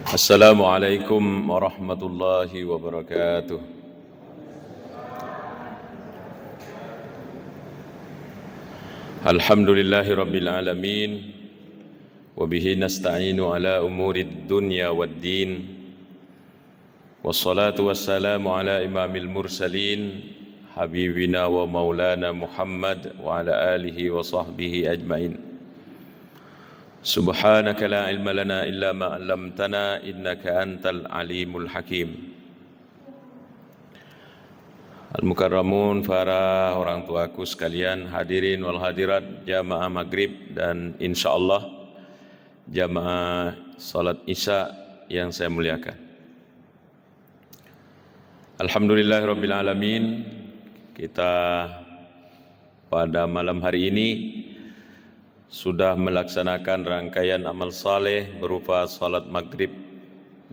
Assalamualaikum warahmatullahi wabarakatuh. Alhamdulillahi rabbil alamin. Wabihi nasta'inu ala umurid dunya waddin. Wassalatu wassalamu ala imamil mursalin habibina wa maulana Muhammad wa ala alihi wa sahbihi ajmain. Subhanaka la ilma lana illa ma 'allamtana innaka antal alimul hakim. Al-Mukarramun, para orang tuaku sekalian, hadirin wal hadirat jamaah maghrib dan insyaallah jamaah salat isya yang saya muliakan. Alhamdulillahirabbil alamin, kita pada malam hari ini sudah melaksanakan rangkaian amal saleh berupa salat maghrib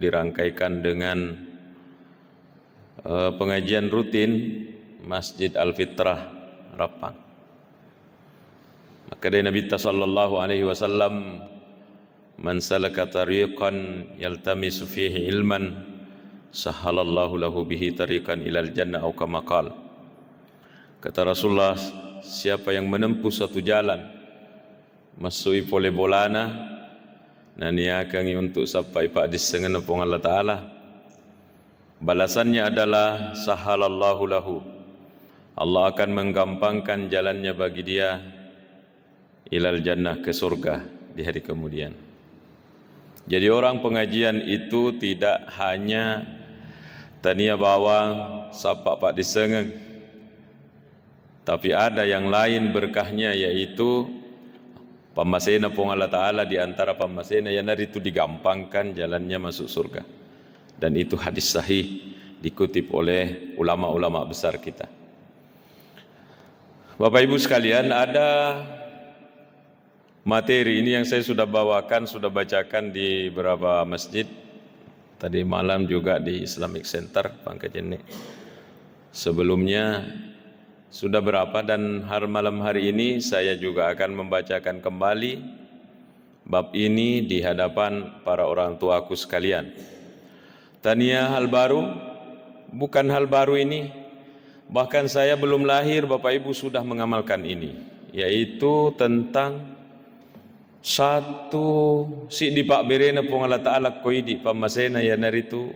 dirangkaikan dengan pengajian rutin Masjid Al-Fitrah Rapang. Maka dari Nabi sallallahu alaihi wasallam, man salaka tariqan yaltamisu fihi ilman sahhalallahu lahu bihi tariqan ilal jannah atau kama qala. Kata Rasulullah, siapa yang menempuh satu jalan masui pole bolana nania kangi untuk sampai pak disengen pong Allah Ta'ala, balasannya adalah sahalallahu lahu, Allah akan menggampangkan jalannya bagi dia ilal jannah, ke surga di hari kemudian. Jadi orang pengajian itu tidak hanya tania bawang sapa pak disengen, tapi ada yang lain berkahnya, yaitu pamasena pong Allah Ta'ala. Di antara pamasena yang dari itu digampangkan jalannya masuk surga. Dan itu hadis sahih dikutip oleh ulama-ulama besar kita. Bapak Ibu sekalian, ada materi ini yang saya sudah bawakan, sudah bacakan di beberapa masjid. Tadi malam juga di Islamic Center Pangkajene. Sebelumnya sudah berapa, dan malam hari ini saya juga akan membacakan kembali bab ini di hadapan para orang tuaku sekalian. Tania hal baru, bukan hal baru ini, bahkan saya belum lahir Bapak Ibu sudah mengamalkan ini, yaitu tentang satu si di pak berena pong Allah Ta'ala koi di pamasena ya naritu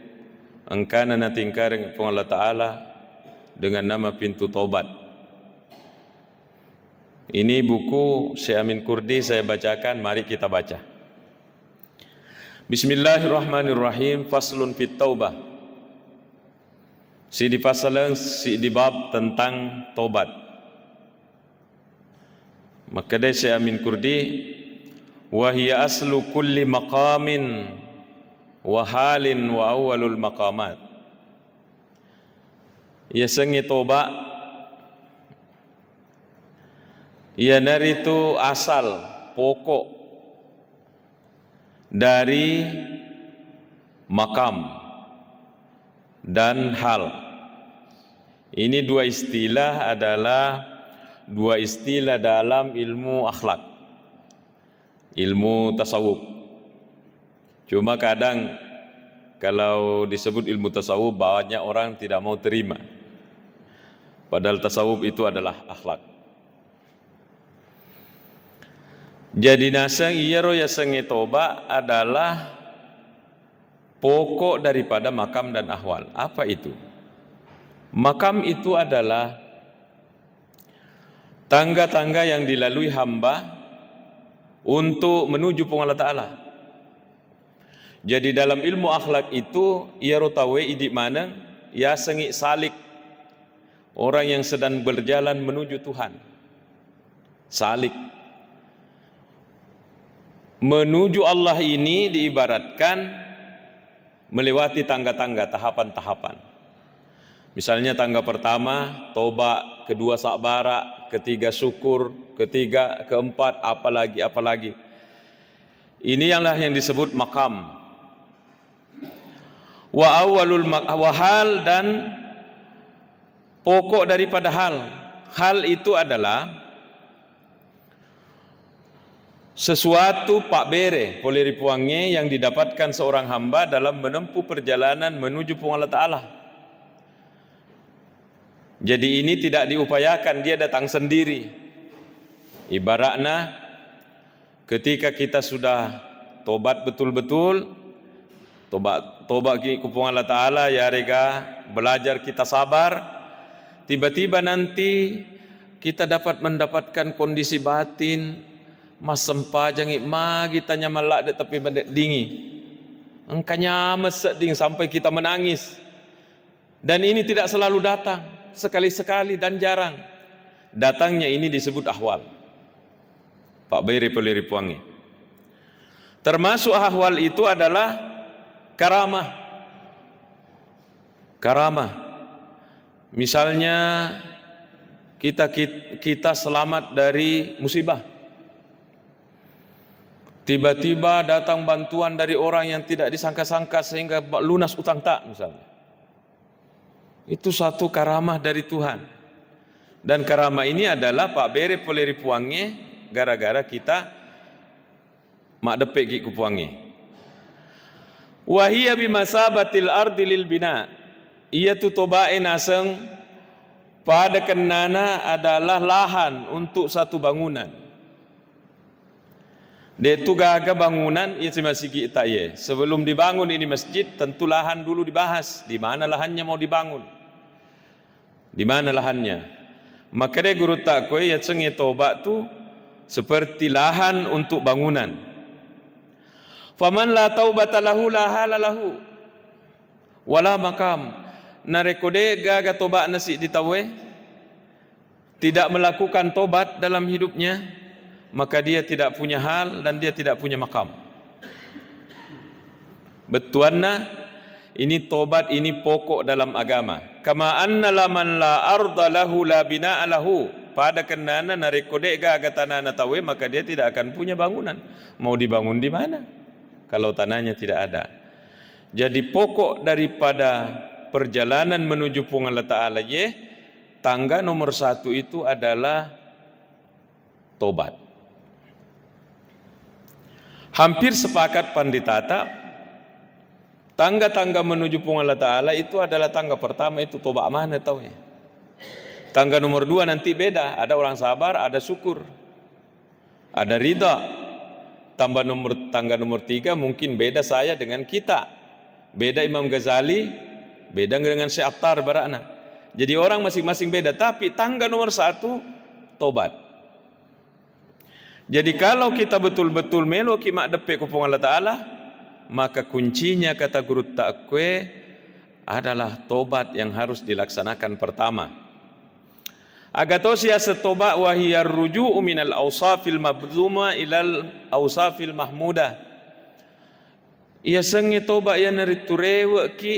angkana natingkareng pong Allah Ta'ala dengan nama pintu tobat. Ini buku Syekh Amin Kurdi saya bacakan, mari kita baca. Bismillahirrahmanirrahim. Faslun fit taubah. Si di pasal si di bab tentang tobat. Maka dari Syekh Amin Kurdi, wa hiya aslu kulli maqamin wa halin wa awwalul maqamat. Ya sengi tobat, ia naritu asal pokok dari makam dan hal. Ini dua istilah adalah dua istilah dalam ilmu akhlak, ilmu tasawuf. Cuma kadang kalau disebut ilmu tasawuf banyak orang tidak mau terima, padahal tasawuf itu adalah akhlak. Jadi nasang iya roya sengi toba adalah pokok daripada makam dan ahwal. Apa itu? Makam itu adalah tangga-tangga yang dilalui hamba untuk menuju pung Allah Ta'ala. Jadi dalam ilmu akhlak itu iya rotawe idi mana ya sengi salik, orang yang sedang berjalan menuju Tuhan. Salik menuju Allah ini diibaratkan melewati tangga-tangga, tahapan-tahapan. Misalnya tangga pertama toba, kedua sabara, ketiga syukur, ketiga, keempat apalagi. Ini yang disebut makam. Wa awwalul hal, dan pokok daripada hal. Hal itu adalah sesuatu pak bere boleh ripuange yang didapatkan seorang hamba dalam menempuh perjalanan menuju pung Allah Ta'ala. Jadi ini tidak diupayakan, dia datang sendiri. Ibaratnya ketika kita sudah tobat betul-betul, tobat ke pung Allah Ta'ala, ya rega belajar kita sabar, tiba-tiba nanti kita dapat mendapatkan kondisi batin mas sempajang magi tanya malak de tapi mendet dingi engkanya meseding sampai kita menangis. Dan ini tidak selalu datang, sekali-sekali dan jarang datangnya. Ini disebut ahwal. Pak Bairi peliri puangi. Termasuk ahwal itu adalah karamah. Karamah misalnya kita selamat dari musibah, tiba-tiba datang bantuan dari orang yang tidak disangka-sangka sehingga lunas utang tak misalnya. Itu satu karamah dari Tuhan. Dan karamah ini adalah pak bere poleri puange gara-gara kita mak depek ki kupuange. Wa hiya bimasabatil ardi lil bina. Ia tu tobae naseng pada kenana adalah lahan untuk satu bangunan. Dia tu gaga bangunan itu masih kita ye. Sebelum dibangun ini masjid, tentu lahan dulu dibahas. Di mana lahannya mau dibangun? Di mana lahannya? Maka dia guru takwe ya cengi tobat tu seperti lahan untuk bangunan. Faman la taubata lahu la halalahu wala makam. Narekode gaga tobat nasi ditawe tidak melakukan tobat dalam hidupnya, maka dia tidak punya hal dan dia tidak punya makam. Betuanna ini tobat ini pokok dalam agama. Kama anna laman la arda lahu la bina'a lahu. Pada kenana narekode gaga tanah tawe maka dia tidak akan punya bangunan. Mau dibangun di mana kalau tanahnya tidak ada? Jadi pokok daripada perjalanan menuju pung Allah Ta'ala tangga nomor 1 itu adalah tobat. Hampir sepakat panditata, tangga-tangga menuju pung Allah Ta'ala itu adalah tangga pertama itu tobat mana tahu ya. Tangga nomor 2 nanti beda, ada orang sabar, ada syukur, ada ridha. Tangga nomor 3 mungkin beda saya dengan kita, beda Imam Ghazali, beda dengan Syekh Attar barakna. Jadi orang masing-masing beda, tapi tangga nomor 1 tobat. Jadi kalau kita betul-betul melo kimak depek kupung Allah Ta'ala, maka kuncinya kata guru takwe adalah tobat yang harus dilaksanakan pertama. Agatosia setobat wahiyar ruju'u minal awsafil mabzuma ilal awsafil mahmudah. Ia sengi tobat yang neriturewek ki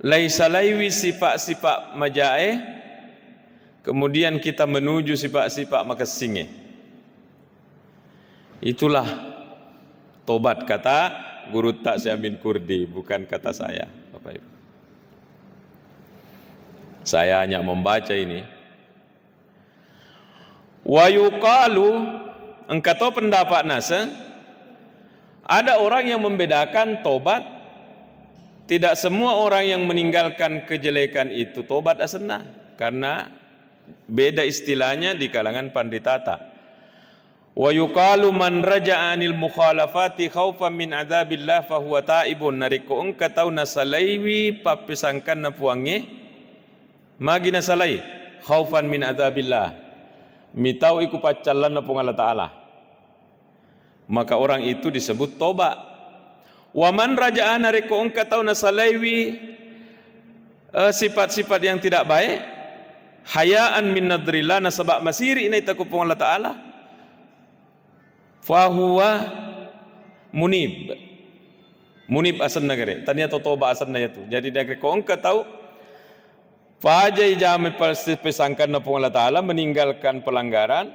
laisa laiwi sifat-sifat majae, kemudian kita menuju sifat-sifat makasinge. Itulah tobat kata guru Taksya bin Kurdi, bukan kata saya, Bapak Ibu. Saya hanya membaca ini. Wa yuqalu, engkau tahu pendapat nasa, ada orang yang membedakan tobat. Tidak semua orang yang meninggalkan kejelekan itu tobat asna, karena beda istilahnya di kalangan panditata. Wa yuqalu man raja'a anil mukhalafati khaufan min adzabillah fa huwa taibun. Nariko engka tau nasalaiwi papisangkan na puange magi nasalai khaufan min adzabillah, mitau iku pacalan na pung Allah Ta'ala, maka orang itu disebut tobat. Wa man raja'a nariko engka tau nasalaiwi sifat-sifat yang tidak baik, hayaan min nadrillah, nasabak masiri inai takupung Allah Ta'ala, fahuwa munib. Munib asan negeri tanya toba asan na itu. Jadi negeri ko engka tahu fajai jami pesangkan na pung Allah Ta'ala, meninggalkan pelanggaran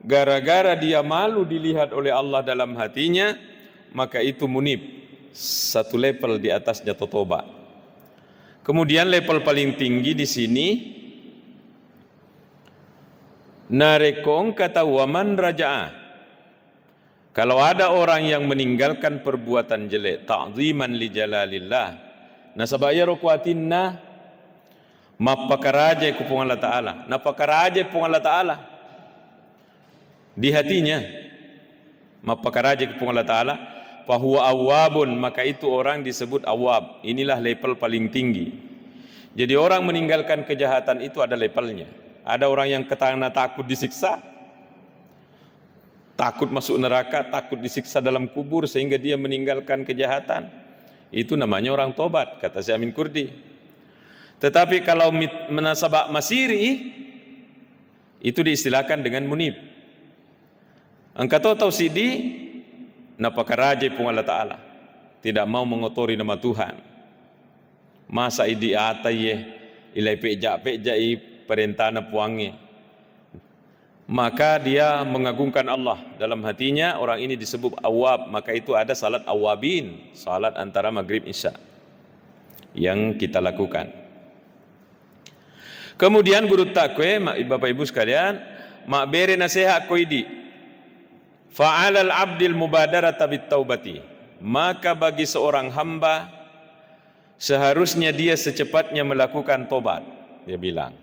gara-gara dia malu dilihat oleh Allah dalam hatinya, maka itu munib, satu level di atasnya toba. Kemudian level paling tinggi di sini narekong kata waman raja'a, Kalau ada orang yang meninggalkan perbuatan jelek, ta'ziman li jalalillah, nasabaya rukuatinna, mapakaraja kupung Allah Ta'ala, napakaraja pung Allah Ta'ala di hatinya, mapakaraja kupung Allah Ta'ala, fahuwa awwabun, maka itu orang disebut awwab. Inilah level paling tinggi. Jadi orang meninggalkan kejahatan itu ada levelnya. Ada orang yang karena takut disiksa, takut masuk neraka, takut disiksa dalam kubur sehingga dia meninggalkan kejahatan. Itu namanya orang tobat, kata Syekh Amin Kurdi. Tetapi kalau menasabak masiri, itu diistilahkan dengan munib. Angka tahu sidi, napakaraja pun Allah Ta'ala, tidak mau mengotori nama Tuhan. Masa idi ataye ilai pejak-pejak perintah na puangi, maka dia mengagungkan Allah dalam hatinya. Orang ini disebut awab. Maka itu ada salat awabin, salat antara maghrib isya yang kita lakukan. Kemudian guru takwe, Bapak Ibu sekalian, mak beri nasihat koidi, fa'alal abdil mubadarata bittaubati, maka bagi seorang hamba seharusnya dia secepatnya melakukan tobat. Dia bilang,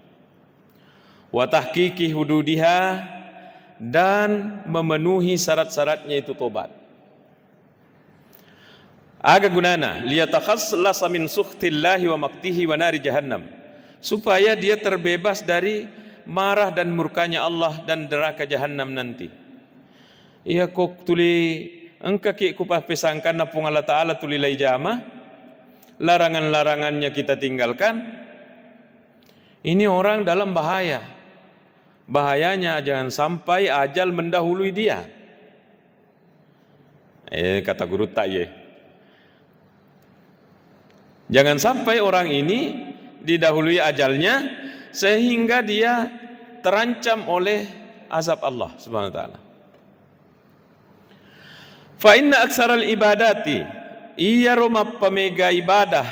wa tahqiqi hududiha, dan memenuhi syarat-syaratnya itu tobat. Aga gunana liyatakhassasa min sukhtillahi wa maqtihi wa nari jahannam, supaya dia terbebas dari marah dan murkanya Allah dan neraka jahannam nanti. Ia kok tuli engka ki kupah pesangkan napung Allah Ta'ala tuli lai jama, larangan-larangannya kita tinggalkan. Ini orang dalam bahaya. Bahayanya jangan sampai ajal mendahului dia. Kata guru tak. Jangan sampai orang ini didahului ajalnya sehingga dia terancam oleh azab Allah Subhanahu wa taala. Fa inna aksaral ibadati, iya rumah pemega ibadah,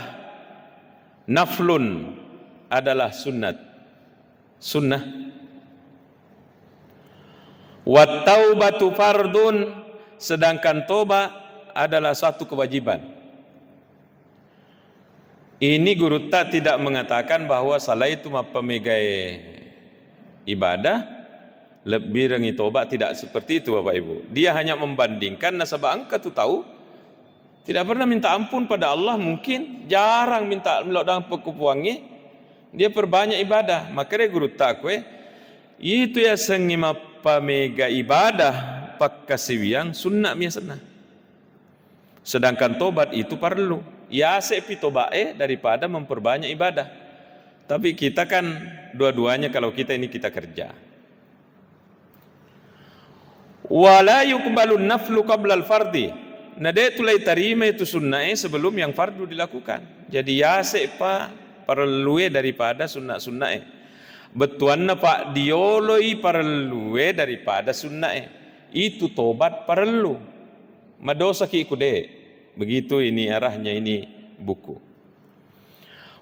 naflun adalah sunnah. Wa taubatu fardun, sedangkan tobat adalah satu kewajiban. Ini guru tak tidak mengatakan bahwa salah itu pemegai ibadah lebih rengi tobat, tidak seperti itu Bapak Ibu. Dia hanya membandingkan nasabah angka tu tahu tidak pernah minta ampun pada Allah, mungkin jarang minta melodang pekupuangi, dia perbanyak ibadah. Makanya guru tak itu ya sengima pamega ibadah pak kasiwiang sunnah biasanya. Sedangkan tobat itu perlu. Ya sepi tobae daripada memperbanyak ibadah. Tapi kita kan dua-duanya, kalau kita ini kita kerja. Wala yuqbalun naflu qabla al-fardi. Nade tulai tarima itu sunnah sebelum yang fardu dilakukan. Jadi ya sepa perlu daripada sunnah-sunnah. Betuanna pak dioloi perlu daripada sunnah. Itu tobat perlu. Madosa ki ikude. Begitu ini arahnya ini buku.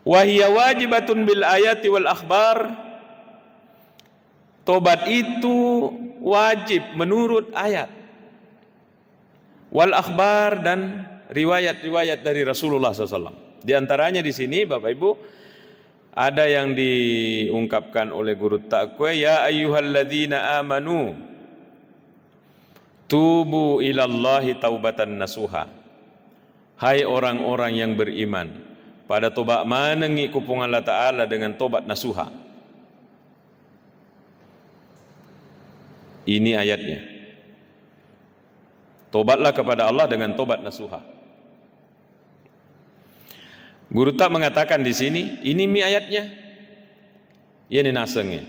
Wahia wajibatun bil ayati wal akhbar. Tobat itu wajib menurut ayat wal akhbar dan riwayat-riwayat dari Rasulullah SAW. Di antaranya di sini Bapak Ibu ada yang diungkapkan oleh guru taqwa, ya ayyuhalladzina amanu tubu ilallahi taubatan nasuha. Hai orang-orang yang beriman, pada tobat manengi kupung Allah Ta'ala dengan tobat nasuha. Ini ayatnya. Tobatlah kepada Allah dengan tobat nasuha. Guru tak mengatakan di sini, ini mi ayatnya. Ini nasengnya.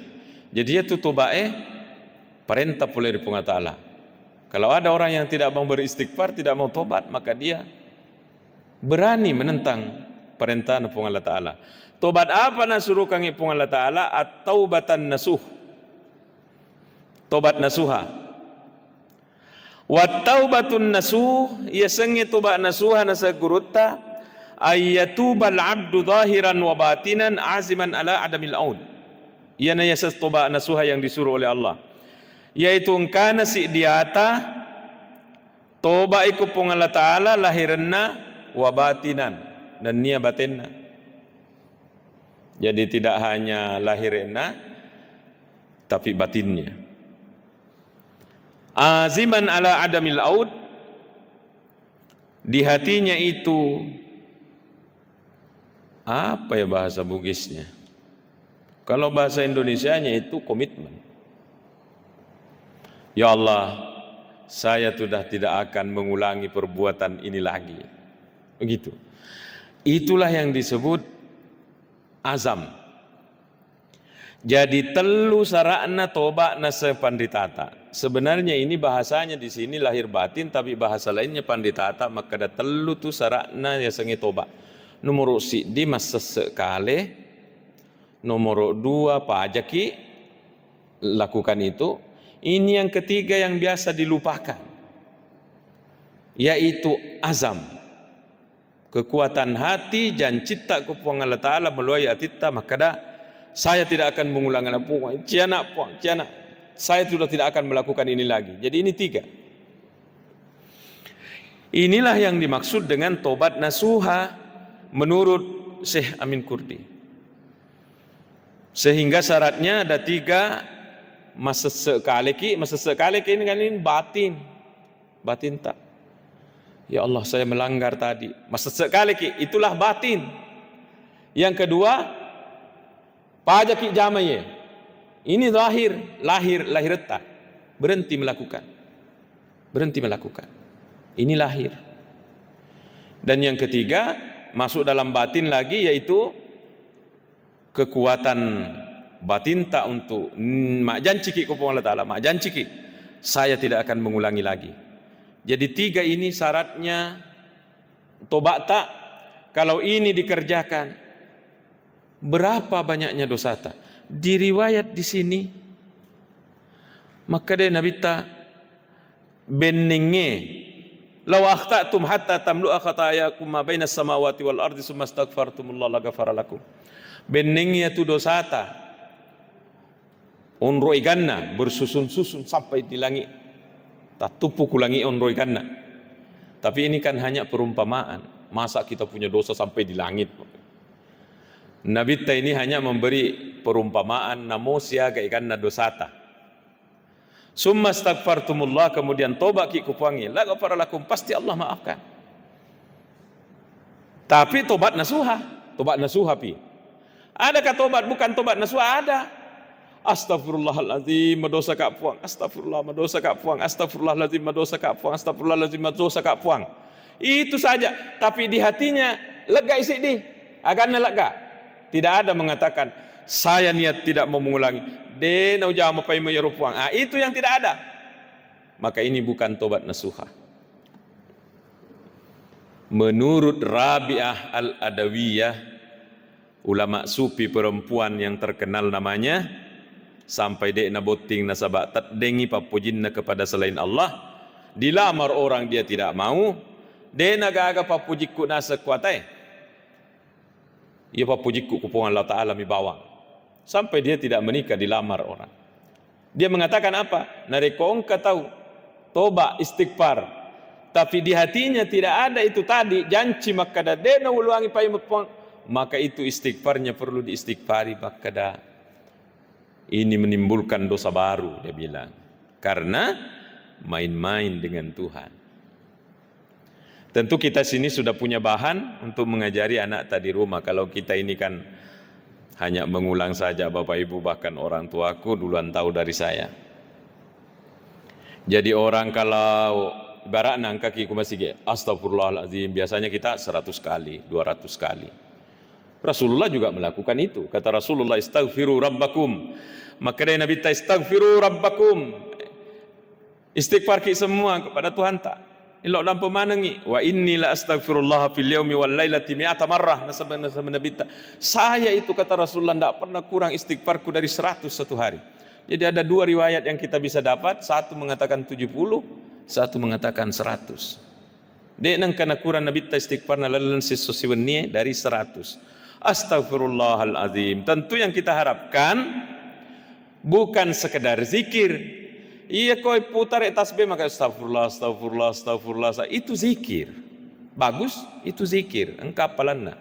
Jadi itu tobatnya perintah oleh Allah Ta'ala. Kalau ada orang yang tidak mau beristighfar, tidak mau tobat, maka dia berani menentang perintah nepung Allah Ta'ala. Tobat apa nasuruh kangi pung Allah Ta'ala? At-taubatan nasuh. Tobat nasuha. Wat-taubatun nasuh, ia sengi tobat nasuha nasa gurutta, ayyatubal abdu zahiran wa batinan aziman ala adamil aud. Ia na yasas tobat nasuha yang disuruh oleh Allah. Yaitu engkana si diata Toba iku pong Allah Ta'ala lahiranna wa batinan, dan nia batinna. Jadi tidak hanya lahirna tapi batinnya. Aziman ala adamil aud, di hatinya itu apa ya bahasa Bugisnya? Kalau bahasa Indonesianya itu komitmen. Ya Allah, saya sudah tidak akan mengulangi perbuatan ini lagi. Begitu. Itulah yang disebut azam. Jadi telu sarakna toba nase panditata. Sebenarnya ini bahasanya di sini lahir batin, tapi bahasa lainnya panditata. Maka ada telu tu sarakna ya sengi toba. Nomor si di masa sekali, nomor dua pajaki lakukan itu. Ini yang ketiga yang biasa dilupakan, yaitu azam, kekuatan hati dan cipta kepuang Allah Ta'ala melalui atita. Maka dah saya tidak akan mengulangi puang, ciana, saya sudah tidak akan melakukan ini lagi. Jadi ini tiga. Inilah yang dimaksud dengan tobat nasuha menurut Syekh Amin Kurdi. Sehingga syaratnya ada tiga. Masa sekali ini kan ini batin tak. Ya Allah, saya melanggar tadi. Masa sekali itulah batin. Yang kedua, pajaki jamaya. Ini lahir tak. Berhenti melakukan. Ini lahir. Dan yang ketiga, masuk dalam batin lagi, yaitu kekuatan batin tak untuk mak janji ko Allah Ta'ala, mak janji saya tidak akan mengulangi lagi. Jadi tiga ini syaratnya tobat tak. Kalau ini dikerjakan, berapa banyaknya dosa tak? Di riwayat di sini, maka dia Nabi ta benenge law akhtatum hatta tamlu'a khatayakum ma baina samawati wal ardi summa astaghfartumullah la ghafara lakum. Benenge itu dosa ta onroi ganna bersusun-susun sampai di langit. Tak tupu kulangi onroi ganna. Tapi ini kan hanya perumpamaan. Masa kita punya dosa sampai di langit? Nabi ini hanya memberi perumpamaan, namo siaga ikanna dosata. Summa astaghfartumullah, kemudian tobat ki kupangi, la ghafara lakum, pasti Allah maafkan. Tapi tobat nasuha pi. Adakah tobat bukan tobat nasuha? Ada. Astagfirullahaladzim, madosa kak puang. Astagfirullah, madosa kak puang. Astagfirullahaladzim, madosa kak puang. Astagfirullahaladzim, madosa kak puang. Itu saja. Tapi di hatinya lega isi di. Akan lega. Tidak ada mengatakan saya niat tidak mau mengulangi. Denau jama pai meyeru puang. Itu yang tidak ada. Maka ini bukan tobat nasuha. Menurut Rabi'ah Al-Adawiyah, ulama sufi perempuan yang terkenal namanya, sampai dek naboting nasabak taddengi papujinna kepada selain Allah, dilamar orang dia tidak mau, dek nagaga papujikku nasa kuatai, ia papujikku kupung Allah Ta'ala mi bawang, sampai dia tidak menikah, dilamar orang. Dia mengatakan apa? Narekong tahu toba istighfar, tapi di hatinya tidak ada itu tadi janji, maka dah dek na ulangi pai mepong, maka itu istighfarnya perlu diistighfari. Maka dah ini menimbulkan dosa baru, dia bilang, karena main-main dengan Tuhan. Tentu kita sini sudah punya bahan untuk mengajari anak tadi rumah. Kalau kita ini kan hanya mengulang saja, Bapak Ibu bahkan orang tuaku duluan tahu dari saya. Jadi orang kalau barak nangka ki masih astagfirullahaladzim, biasanya kita 100 kali, 200 kali. Rasulullah juga melakukan itu. Kata Rasulullah, istaghfiru rabbakum. Maka dari Nabi ta istaghfiru rabbakum. Istighfar ki semua kepada Tuhan tak. Ilok dalam pemanangi. Wa inni la astaghfirullah fil yaumi wal lailati mi'ata marrah. Nasab Nabi ta. Saya itu kata Rasulullah tidak pernah kurang istighfarku dari 100 satu hari. Jadi ada dua riwayat yang kita bisa dapat. Satu mengatakan 70, satu mengatakan 100. Dek nang kana kurang Nabi ta istighfar nalalan sisosiwennie dari 100. Astagfirullahaladzim. Tentu yang kita harapkan bukan sekedar zikir, Iya kau putar tasbih maka astagfirullah, astagfirullah, astagfirullah. Itu zikir. Bagus, itu zikir. Engkau hafalanna.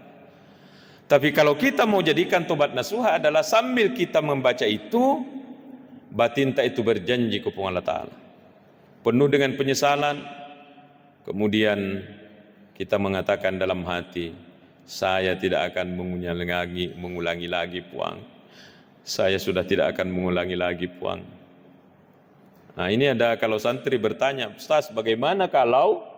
Tapi kalau kita mau jadikan tobat nasuha adalah sambil kita membaca itu, batinta itu berjanji kepada Allah Ta'ala. Penuh dengan penyesalan, kemudian kita mengatakan dalam hati, saya tidak akan mengulangi lagi puang. Saya sudah tidak akan mengulangi lagi puang. Nah ini ada kalau santri bertanya, Ustaz bagaimana kalau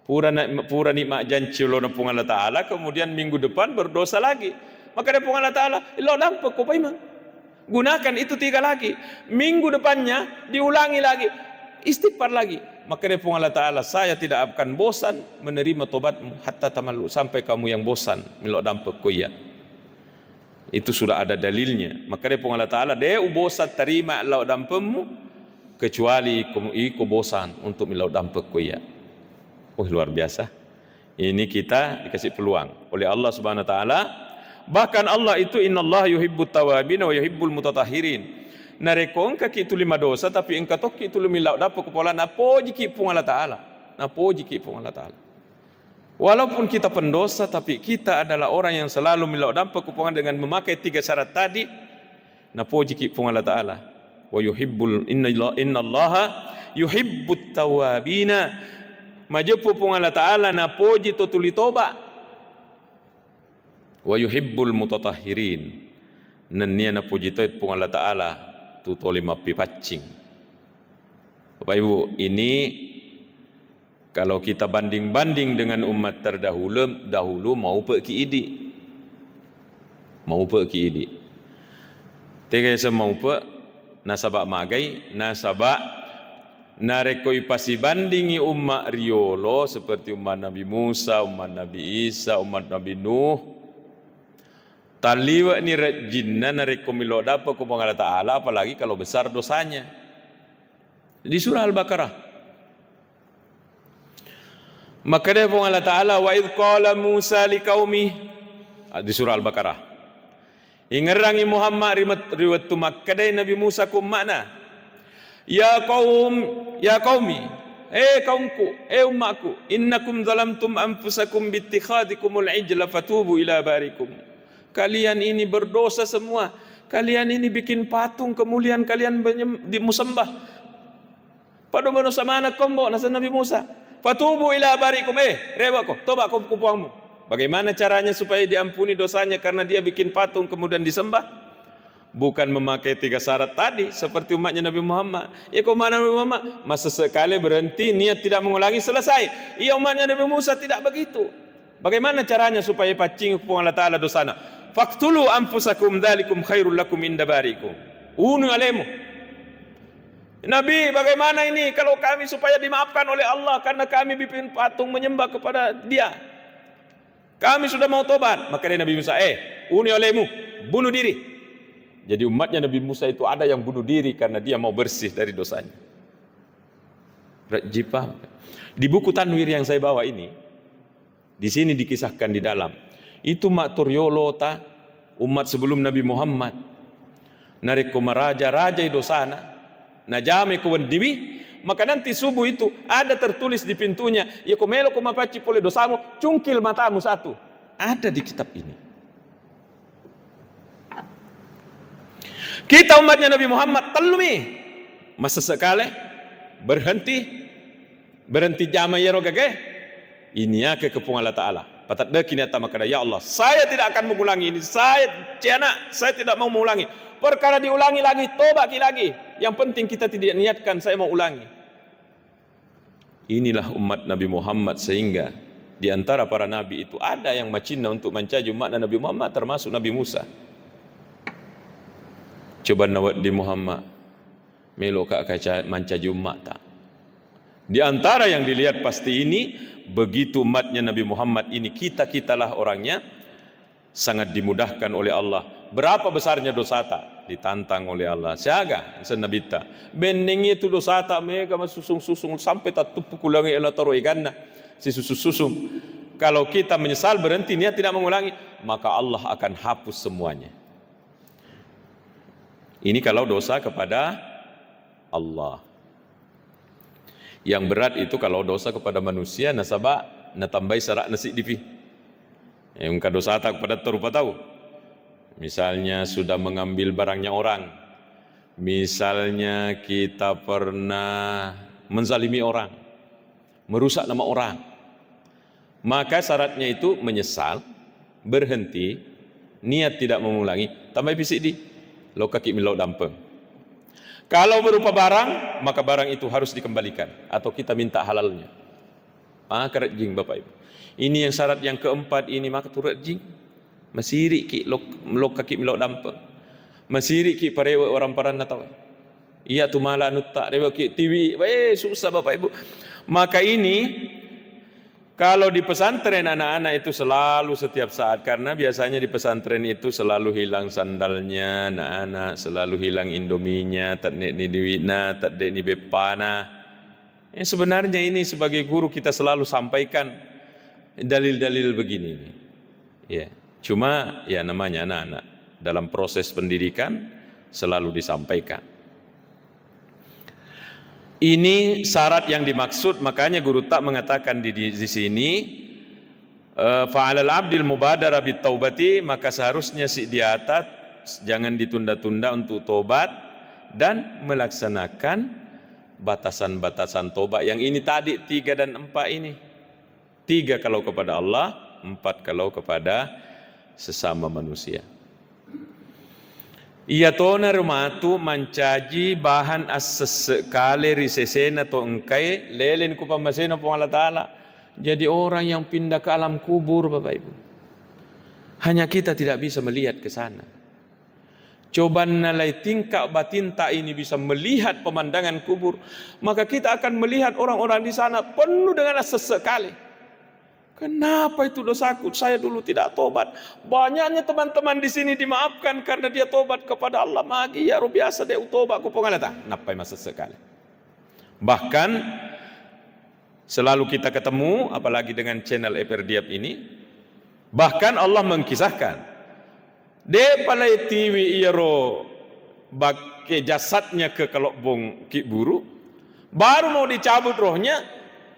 pura nikmat janji Allah Allah Ta'ala kemudian minggu depan berdosa lagi. Maka dia Allah Ta'ala, lo nampak kau memang. Gunakan itu 3 lagi. Minggu depannya diulangi lagi. Istighfar lagi. Maka dia Allah Ta'ala, saya tidak akan bosan menerima tobatmu hatta tamallu, sampai kamu yang bosan milo dampak kau ya. Itu sudah ada dalilnya. Maka dia Allah Ta'ala, dia bosan terima lau dampakmu kecuali kamu bosan untuk milo dampak kau ya. Oh luar biasa. Ini kita dikasih peluang oleh Allah Subhanahu wa taala. Bahkan Allah itu innallaha yuhibbut tawabin wa yuhibbul mutatahhirin. Narekong kaki itu 5 dosa tapi engkau tokki itu milau dapat kepala napoji ki pung Allah taala. Napoji ki pung Allah taala. Walaupun kita pendosa tapi kita adalah orang yang selalu milau dapat kepala dengan memakai 3 syarat tadi. Napoji ki pung Allah taala. Wa yuhibbul innallaha yuhibbut tawabina. Majepu pung Allah Ta'ala na poji to tuli toba wa yuhibbul mutatahhirin nannia na poji to pung Allah Ta'ala tu toli mapi pacing. Bapak Ibu, ini kalau kita banding-banding dengan umat terdahulu mau pergi idi tega semau pe nasabak magai nasabak narekoi pasi bandingi umat riolo seperti umat Nabi Musa, umat Nabi Isa, umat Nabi Nuh. Taliwa ni jinna nareko milo dapat kepada Allah Ta'ala apalagi kalau besar dosanya. Di surah Al-Baqarah. Maka dia pun Allah Ta'ala wa idh qala Musa liqaumi di surah Al-Baqarah. Ingerangi Muhammad riwayat tu Makkah Nabi Musa kum makna. Ya qaumi, kaumku, umatku, innakum zalamtum anfusakum bittikhadikumul ijla fatubu ila barikum. Kalian ini berdosa semua. Kalian ini bikin patung kemuliaan kalian dimusembah. Pada manusia mana kombo nasa Nabi Musa. Fatubu ila barikum. Rewa ko, toba ko kupuangmu. Bagaimana caranya supaya diampuni dosanya karena dia bikin patung kemudian disembah? Bukan memakai 3 syarat tadi seperti umatnya Nabi Muhammad. Ya kau mana Nabi Muhammad? Masa sekali berhenti niat tidak mengulangi selesai. Ya umatnya Nabi Musa tidak begitu. Bagaimana caranya supaya pacing kepada Allah Ta'ala dosana? Faqtulu anfusakum dzalikum khairul lakum inda barikum. Unu alaimu. Nabi, bagaimana ini kalau kami supaya dimaafkan oleh Allah karena kami bikin patung menyembah kepada Dia. Kami sudah mau tobat. Maka Nabi Musa, unu alaimu, bunuh diri. Jadi umatnya Nabi Musa itu ada yang bunuh diri karena dia mau bersih dari dosanya. Rajipah. Di buku Tanwir yang saya bawa ini, di sini dikisahkan di dalam. Itu Makturiolo ta umat sebelum Nabi Muhammad. Nareko raja itu sana. Najame kuwan diwi. Maka nanti subuh itu ada tertulis di pintunya. Ya komelo kumapaci pole dosamu. Cungkil matamu satu. Ada di kitab ini. Kita umatnya Nabi Muhammad telumi masa sekali berhenti jama ya rogage ini ya ke kepung Allah Ta'ala patat dah kini atama kada ya Allah saya tidak akan mengulangi ini saya tidak mau mengulangi perkara diulangi lagi tobat lagi yang penting kita tidak niatkan saya mau ulangi. Inilah umat Nabi Muhammad sehingga di antara para nabi itu ada yang macina untuk mencaji umat Nabi Muhammad termasuk Nabi Musa. Coba nawat di Muhammad melo ka kaca mancaji umat tak. Di antara yang dilihat pasti ini begitu umatnya Nabi Muhammad ini kita-kitalah orangnya sangat dimudahkan oleh Allah. Berapa besarnya dosa tak ditantang oleh Allah. Siaga senabita. Bening itu dosa tak mereka susung-susung sampai tak tupu kulangi Allah taruh ikanna si susung-susung. Kalau kita menyesal berhenti niat tidak mengulangi maka Allah akan hapus semuanya. Ini kalau dosa kepada Allah. Yang berat itu kalau dosa kepada manusia nasabah natambai sarak nasi dipi. Yang dosa tak kepada terupa tahu. Misalnya sudah mengambil barangnya orang. Misalnya kita pernah menzalimi orang, merusak nama orang. Maka syaratnya itu menyesal, berhenti, niat tidak mengulangi, tambah fisik di lo kaki milau dampeng. Kalau berupa barang, maka barang itu harus dikembalikan atau kita minta halalnya. Maka rejing Bapak Ibu. Ini yang syarat yang keempat ini, maka turut rejing. Masiri ki lo kaki milau dampeng. Masiri ki parewa orang paran natau. Iya tu malah nutak rewa ki TV. Susah Bapak Ibu. Maka ini kalau di pesantren anak-anak itu selalu setiap saat, karena biasanya di pesantren itu selalu hilang sandalnya anak-anak, selalu hilang indominya, tak ni diwina, tak ni bepana. Sebenarnya ini sebagai guru kita selalu sampaikan dalil-dalil begini. Ya, cuma ya namanya anak-anak dalam proses pendidikan selalu disampaikan. Ini syarat yang dimaksud, makanya guru tak mengatakan di sini fa'alal abdil mubadara bit taubati, maka seharusnya si di atas jangan ditunda-tunda untuk tobat dan melaksanakan batasan-batasan tobat. Yang ini tadi 3 dan 4 ini. 3 kalau kepada Allah, 4 kalau kepada sesama manusia. Ia tona rumatu mencaji bahan as-sekali risesena to engkai lelen ku pamasena po Allah Ta'ala. Jadi orang yang pindah ke alam kubur Bapak Ibu. Hanya kita tidak bisa melihat ke sana. Coba nalai tingkah batin tak ini bisa melihat pemandangan kubur, maka kita akan melihat orang-orang di sana penuh dengan as-sekali. Kenapa itu dosaku? Saya dulu tidak tobat. Banyaknya teman-teman di sini dimaafkan karena dia tobat kepada Allah. Magi ya biasa dia tobat ku pengalata. Napai masa sekali. Bahkan selalu kita ketemu, apalagi dengan channel Eperdiap ini, bahkan Allah mengkisahkan de palai TV iaro bake jasadnya ke kelobong ki buru, baru mau dicabut rohnya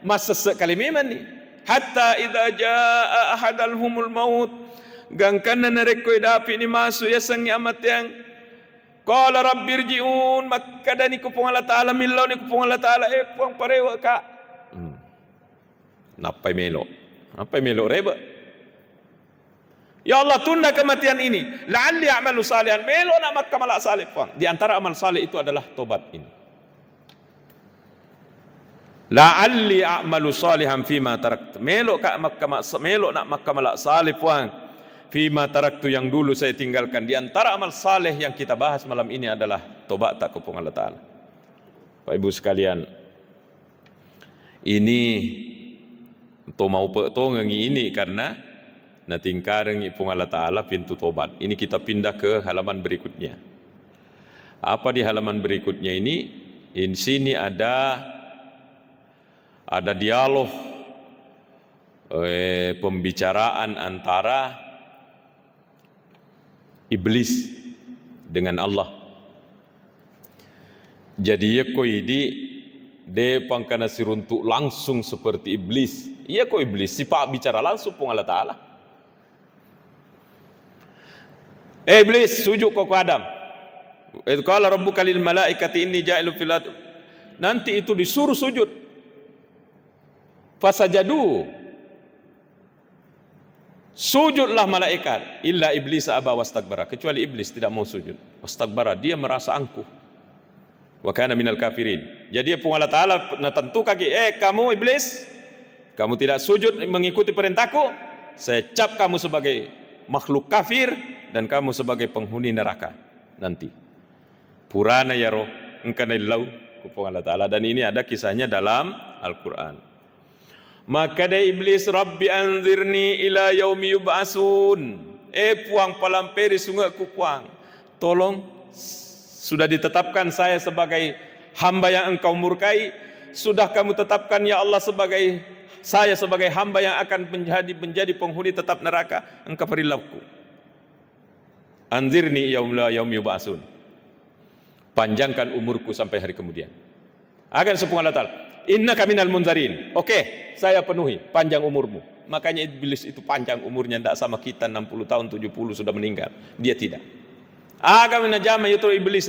masa sekali memang nih. Hatta idza jaa ahadalhumul maut, gangkan narekoi dapi ni masuk ya sang amat yang qala rabbirji'un, maka dani ku Allah Taala millau ni ku Allah Taala puang parewa ka napai melo reba ya Allah tunda kematian ini la'alli a'malu salihan, melo nak mak kamal salih puang. Di antara amal salih itu adalah tobat ini. La'alli a'malu salihan fima taraktu, melok nak makkamal salih puang fima taraktu, yang dulu saya tinggalkan. Di antara amal saleh yang kita bahas malam ini adalah tobat tak kepada Allah Ta'ala. Pak Ibu sekalian, ini to mau petongi ini karena natingkareng ipung Allah Ta'ala pintu tobat. Ini kita pindah ke halaman berikutnya. Apa di halaman berikutnya ini? Di sini ada dialog pembicaraan antara iblis dengan Allah. Jadi ia koi di pangkana siruntuk langsung seperti iblis. Ia koi iblis sifat bicara langsung pun Allah Ta'ala. Iblis sujud kau ke Adam. Itu qala rabbuka lil malaikati inni ja'ilu fil ardh. Nanti itu disuruh sujud. Fasajadu, sujudlah malaikat, illa iblis aba wastakbara, kecuali iblis tidak mau sujud. Wastakbara, dia merasa angkuh. Wa kana minal kafirin. Jadi Allah Ta'ala tentu kaki, kamu iblis, kamu tidak sujud mengikuti perintahku, saya cap kamu sebagai makhluk kafir dan kamu sebagai penghuni neraka nanti. Purana ya roh engkana lau ku Allah Ta'ala, dan ini ada kisahnya dalam Al-Qur'an. Maka dari iblis, Rabbi anzirni ila yaumi yub'asun. Puang palamperi sungai ku puang. Tolong, sudah ditetapkan saya sebagai hamba yang engkau murkai. Sudah kamu tetapkan ya Allah saya sebagai hamba yang akan menjadi penghuni tetap neraka. Engkau berilaku. Anzirni yaumi yub'asun. panjangkan umurku sampai hari kemudian. Akan sepung Allah Ta'ala, innaka minal munzarin. Oke, saya penuhi panjang umurmu. Makanya iblis itu panjang umurnya, tidak sama kita 60 tahun, 70 sudah meninggal. Dia tidak. Agak menajama itu iblis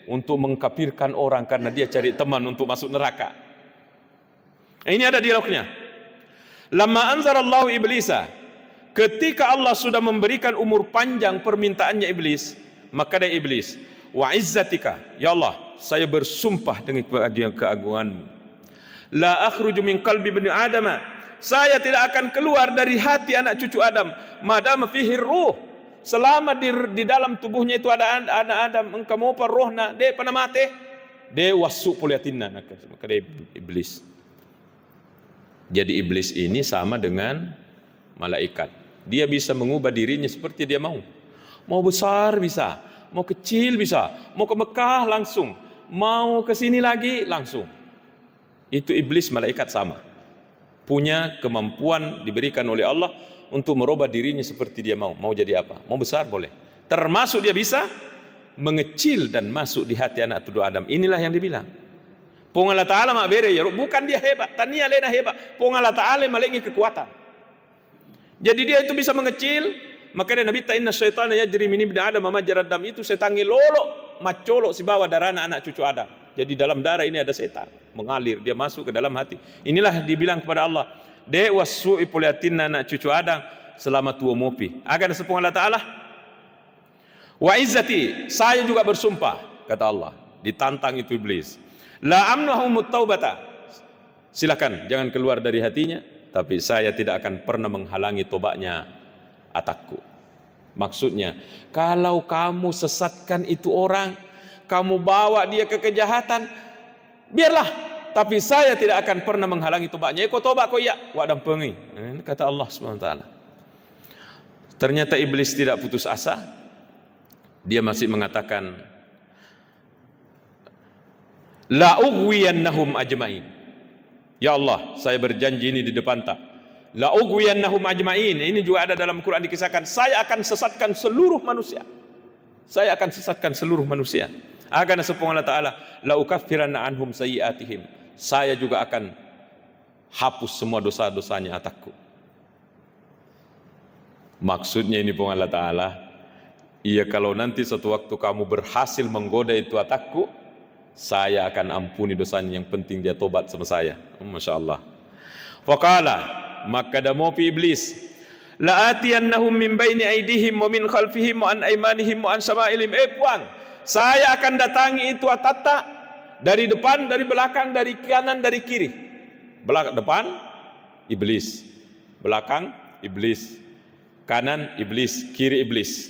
untuk mengkafirkan orang karena dia cari teman untuk masuk neraka. Ini ada dialognya. Lamma anzarallahu iblisa, ketika Allah sudah memberikan umur panjang permintaannya iblis, maka dia iblis, wa izzatika, ya Allah, saya bersumpah dengan keagunganmu, la akhruju min qalbi bani Adam, saya tidak akan keluar dari hati anak cucu Adam, madama fihi ruh, selama di dalam tubuhnya itu ada anak Adam, engkau mau rohna, dia pernah mati, dia wasuk poliatinna, maka dia iblis. Jadi iblis ini sama dengan malaikat. Dia bisa mengubah dirinya seperti dia mau. Mau besar bisa, mau kecil bisa, mau ke Mekah langsung, mau ke sini lagi langsung. Itu iblis, malaikat sama. Punya kemampuan diberikan oleh Allah untuk merubah dirinya seperti dia mau. Mau jadi apa? Mau besar boleh. Termasuk dia bisa mengecil dan masuk di hati anak cucu Adam. Inilah yang dibilang. Pung Allah Ta'ala mak bere ya, bukan dia hebat, tania lena hebat. Pung Allah Ta'ala malengi kekuatan. Jadi dia itu bisa mengecil. Makanya Nabi ta'inna syaitana yajri min ibni Adam majrad dam, itu setan lolo macolok si bawah darah anak cucu Adam. Jadi dalam darah ini ada setan mengalir, dia masuk ke dalam hati. Inilah dibilang kepada Allah, de wasu'i poliatinna anak cucu Adam selama tua mopi. Akan sepung Allah Ta'ala, wa izzati, saya juga bersumpah, kata Allah, ditantang itu iblis, la amnahumut taubata, silakan jangan keluar dari hatinya, tapi saya tidak akan pernah menghalangi tobatnya atakku. Maksudnya, kalau kamu sesatkan itu orang, kamu bawa dia ke kejahatan, biarlah, tapi saya tidak akan pernah menghalangi tobatnya. Kau tobat kau ya, wadam pengi, kata Allah SWT. Ternyata iblis tidak putus asa. Dia masih mengatakan, la ughwiyannahum ajmain. Ya Allah, saya berjanji ini di depan tak, la ughwiyannahum ajmain. Ini juga ada dalam Quran dikisahkan, saya akan sesatkan seluruh manusia. Saya akan sesatkan seluruh manusia. Akan sepung Allah Ta'ala, la ukaffiranna anhum sayyi'atihim. Saya juga akan hapus semua dosa-dosanya atakku. Maksudnya ini pun Allah Ta'ala, iya kalau nanti suatu waktu kamu berhasil menggoda itu atakku, saya akan ampuni dosanya, yang penting dia tobat sama saya. Masya Allah. Faqala, maka damopi iblis, la atiyannahum min baini aidihim wa min khalfihim wa an aymanihim wa an syama'ilihim. Puang, saya akan datangi itu atata, dari depan, dari belakang, dari kanan, dari kiri. Depan iblis, belakang iblis, kanan iblis, kiri iblis.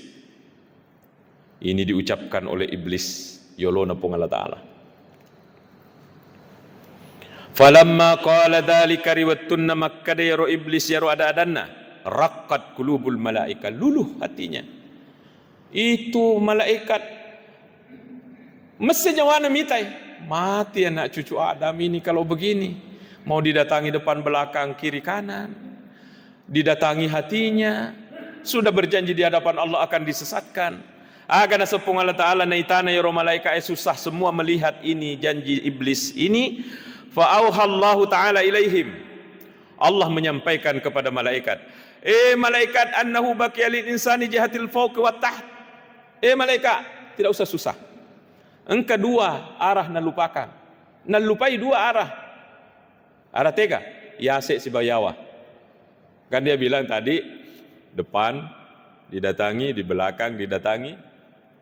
Ini diucapkan oleh iblis yolona pun Allah Ta'ala. Falamma qala dzalika riwattunna makkada yaro iblis yaro ada-adanna raqqat qulubul malaika, luluh hatinya. Itu malaikat mesti jawana mitai, mati anak cucu Adam ini kalau begini, mau didatangi depan belakang kiri kanan, didatangi hatinya, sudah berjanji di hadapan Allah akan disesatkan. Agar sepung Allah Ta'ala naitana yaro malaika, susah semua melihat ini janji iblis ini. Fa'auhallahu ta'ala ilaihim, Allah menyampaikan kepada malaikat, malaikat, annahu baqiya lil insani jihatil fawq wa taht. Malaikat, tidak usah susah, engkau dua arah nalupakan, nalupai dua arah. Arah tega yasek si bayawa, kan dia bilang tadi, depan didatangi, di belakang didatangi,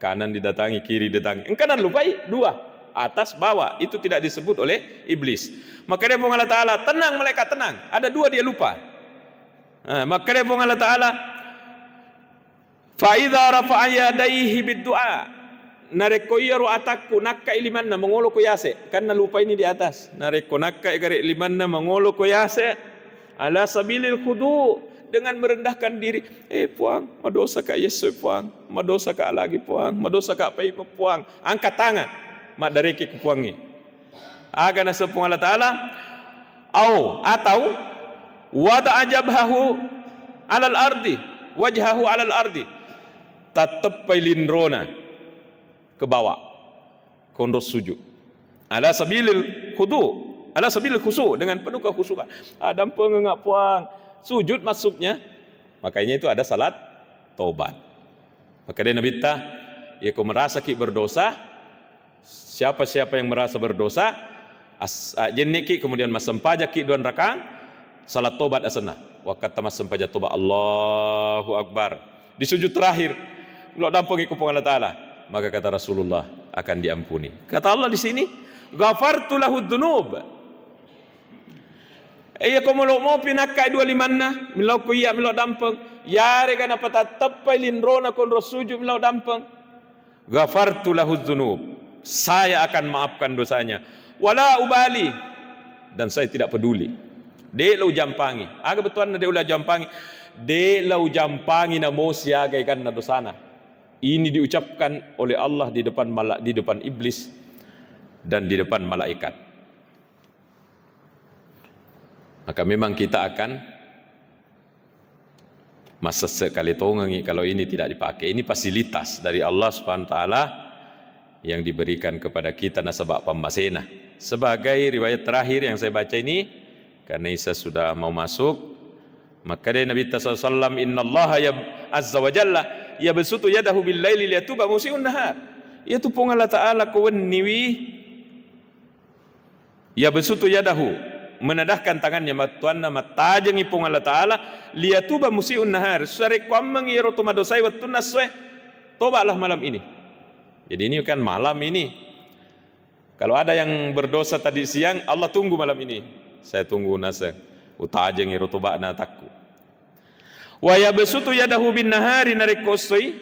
kanan didatangi, kiri didatangi. Engkau nalupai dua, atas bawah, itu tidak disebut oleh iblis. Maka dia Allah Ta'ala, tenang malaikat, tenang, ada dua dia lupa. Maka dia Allah Ta'ala, fa idza rafa'a yadayhi bid-du'a nareko yaru atakku nakka ilimanna mengolo ko yase, karena lupa ini di atas, nareko nakka igare ilimanna mengolo ko yase ala sabilil khudu, dengan merendahkan diri. Puang, madosa ka Yesus puang, madosa ka lagi puang, madosa ka pai puang, angkat tangan mak dari ke puangi. Agar nasepung Allah Ta'ala, atau wada ajabhahu alal ardi, wajhahu alal ardi, tatap pailindrona, ke bawah, kondor sujud. Ala sabilil khusu, dengan penuh kekhusyukan. Adam pengengak puang, sujud masuknya. Makanya itu ada salat taubat. Maka dia Nabi tah, ya kau merasa ki berdosa, siapa-siapa yang merasa berdosa, jenniki kemudian masam pajak ki 2 rakaat, salat taubat asana. Wa kata masam pajak taubat Allahu Akbar. Di sujud terakhir, lo dampungi ku Allah Ta'ala, maka kata Rasulullah akan diampuni. Kata Allah di sini, ghafartu lahu dzunub. Iya ko mo pinakai 25 milau ko iya milau dampeng. Yare kana patatapay linrona kon sujud milau dampeng. Ghafartu lahu dzunub. Saya akan maafkan dosanya. Wala ubali, dan saya tidak peduli. De lau jampangi. Aga betuan na de ulah jampangi. De lau jampangi na mo siagay kan na dosana. Ini diucapkan oleh Allah di depan iblis dan di depan malaikat. Maka memang kita akan masa sekali tongengi kalau ini tidak dipakai. Ini fasilitas dari Allah Subhanahu wa taala yang diberikan kepada kita nasabak pembasena. Sebagai riwayat terakhir yang saya baca ini, karena Isa sudah mau masuk, maka dari Nabi sallallahu alaihi wasallam, innallaha ya azza wa jalla yabsutu yadahu bil laili liyatuba musii'un nahar. Itu pun Allah Ta'ala kuwenniwi yabsutu yadahu, menadahkan tangannya matuanna matajeng ipung Allah Ta'ala liyatuba musii'un nahar. Sare kwamang iro tumadosai wattun naswe, tobalah malam ini. Jadi ini kan malam ini. Kalau ada yang berdosa tadi siang, Allah tunggu malam ini. Saya tunggu nasa utajeng iro tobana takku. Wa yabsutu yadahu bin nahari narikosoi.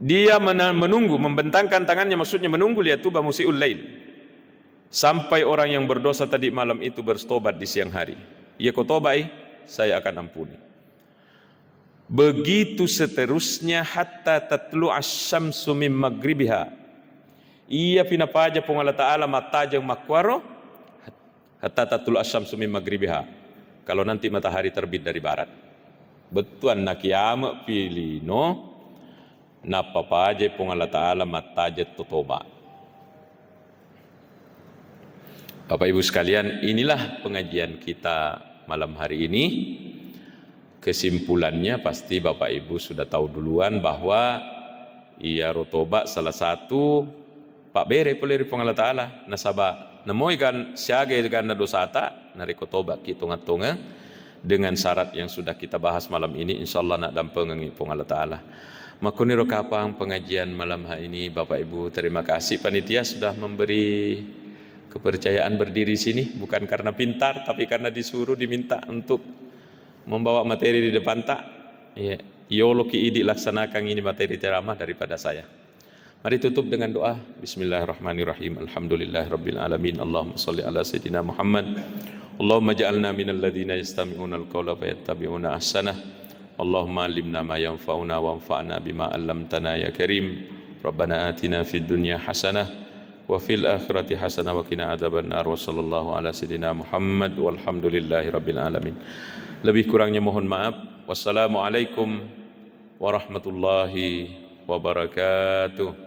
Dia menunggu, membentangkan tangannya, maksudnya menunggu liyatuba musii'ul lail. Sampai orang yang berdosa tadi malam itu bertobat di siang hari. Ia kau tobai, saya akan ampuni. Begitu seterusnya hatta tatlu asyamsu min maghribiha. Ia pinapaja pung Allah Ta'ala matajang makwaro hatta tatlu asyamsu min maghribiha. Kalau nanti matahari terbit dari barat. Betuan na kiamat pilino napapaja pung Allah Ta'ala mataja totoba. Bapak Ibu sekalian, inilah pengajian kita malam hari ini. Kesimpulannya pasti Bapak Ibu sudah tahu duluan bahwa ia rotoba salah satu Pak Bere peleri pung Allah Ta'ala nasaba nemoi kan siage kan dosata nariko toba kitunga-tunga dengan syarat yang sudah kita bahas malam ini, insyaallah nak dampengi pung Allah Ta'ala. Makuniro kapang pengajian malam hari ini Bapak Ibu, terima kasih panitia sudah memberi kepercayaan berdiri sini, bukan karena pintar tapi karena disuruh diminta untuk membawa materi di depan tak. Ya, yolo ki idi laksanakan ini materi ceramah daripada saya. Mari tutup dengan doa. Bismillahirrahmanirrahim. Alhamdulillahirabbil alamin. Allahumma shalli ala sayidina Muhammad. Allahumma ja'alna minal ladzina yastami'una al-qawla fayattabi'una ahsanah. Allahumma alimna ma yanfa'una wanfa'na bima 'allamtana ya karim. Rabbana atina fid dunya hasanah wa fil akhirati hasanah wa qina adzabannar. Wa sallallahu ala sayidina Muhammad walhamdulillahi rabbil alamin. Lebih kurangnya mohon maaf. Wassalamualaikum warahmatullahi wabarakatuh.